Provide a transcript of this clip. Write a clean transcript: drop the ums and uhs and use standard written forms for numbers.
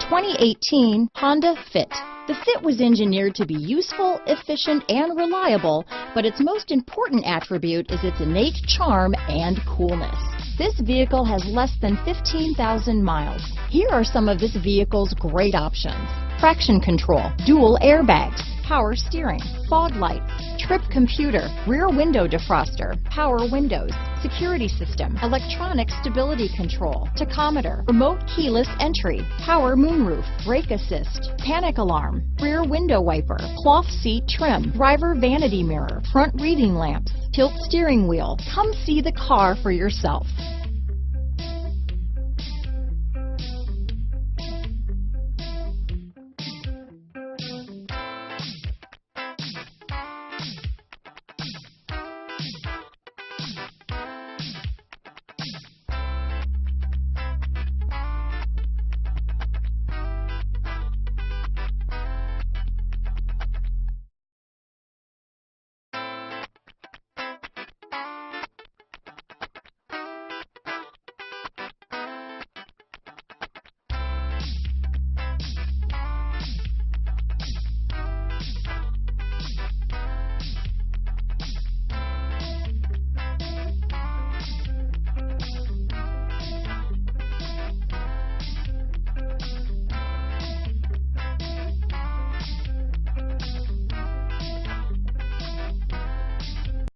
2018 Honda Fit. The Fit was engineered to be useful, efficient, and reliable, but its most important attribute is its innate charm and coolness. This vehicle has less than 15,000 miles. Here are some of this vehicle's great options: traction control, dual airbags, power steering, fog lights, trip computer, rear window defroster, power windows, security system, electronic stability control, tachometer, remote keyless entry, power moonroof, brake assist, panic alarm, rear window wiper, cloth seat trim, driver vanity mirror, front reading lamps, tilt steering wheel. Come see the car for yourself.